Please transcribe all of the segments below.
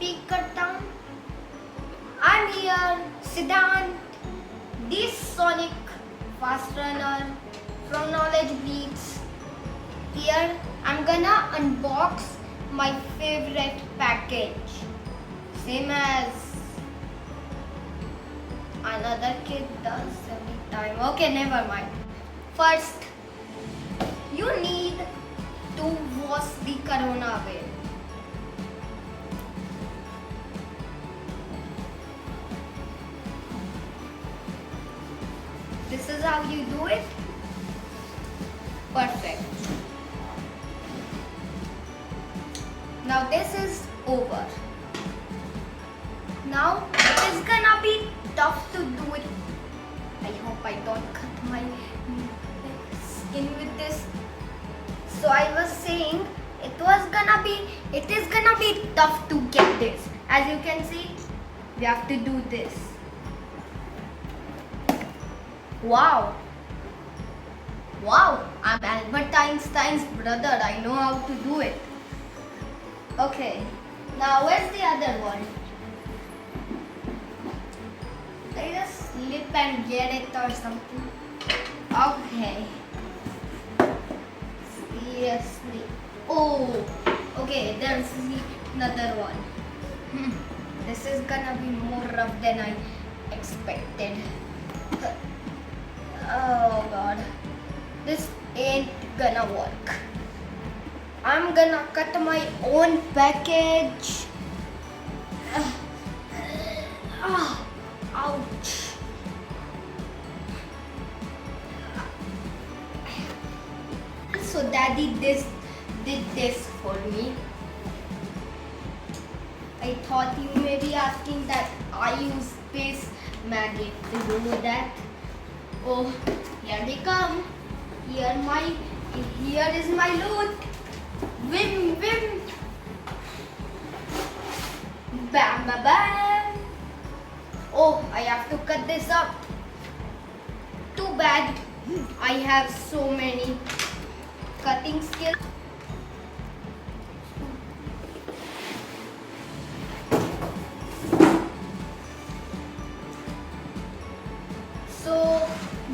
speak करता हूँ. I'm here, Siddhant, the Sonic Fast Runner from Knowledge Beats. Here I'm gonna unbox my favorite package. Same as another kid does every time. Okay, never mind. First, you need to wash the corona away. This is how you do it. Perfect. Now this is over. Now it is gonna be tough to do it. I hope I don't cut my skin with this. So I was saying it is gonna be tough to get this. As you can see, we have to do this. Wow, I'm Albert Einstein's brother. I know how to do it. Okay, now where's the other one? I just slip and get it or something. Okay. Seriously. Oh, okay, there's another one. This is gonna be more rough than I expected. Oh god, this ain't gonna work. I'm gonna cut my own package. Ouch. So daddy did this for me. I thought you may be asking that I use space magic to do that. Oh, here they come. Here is my loot. Vim vim. Bam bam bam. Oh, I have to cut this up. Too bad I have so many cutting skills. So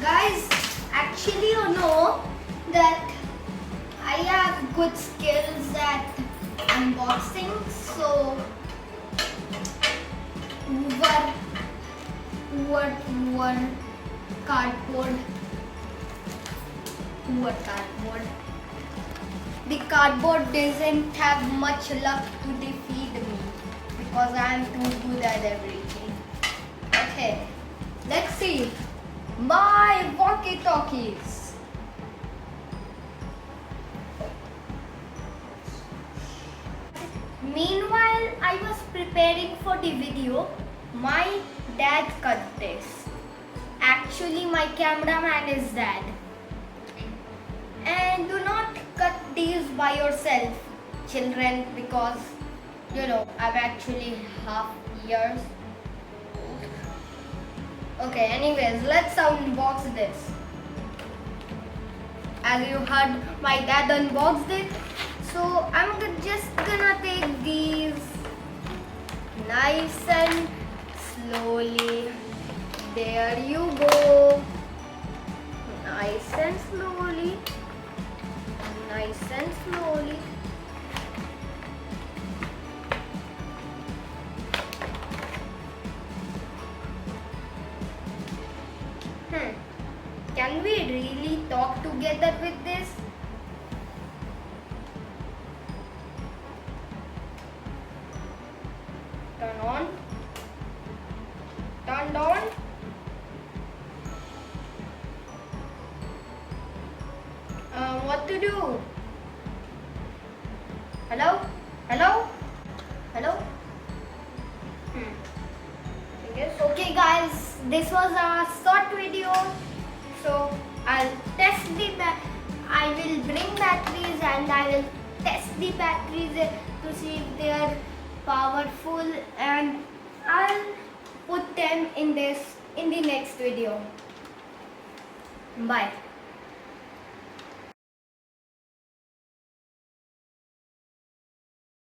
guys, actually you know that I have good skills at unboxing. So cardboard. The cardboard doesn't have much luck to defeat me because I am too good at everything. Okay, let's see. My walkie talkies. Meanwhile, I was preparing for the video. My dad cut this. Actually, my cameraman is dad. And do not cut these by yourself, children, because you know I'm actually half years old. Okay, anyways, let's unbox this. As you heard, my dad unboxed it. So I'm just gonna take these nice and slowly. There you go. Nice and slowly. Nice and slowly. Can we really talk together with this? Turn on. Turned on. What to do? Hello? Hello? Hello? Okay guys, this was a short video. So I'll test I will bring batteries and I will test the batteries to see if they are powerful, and I'll put them in the next video. Bye.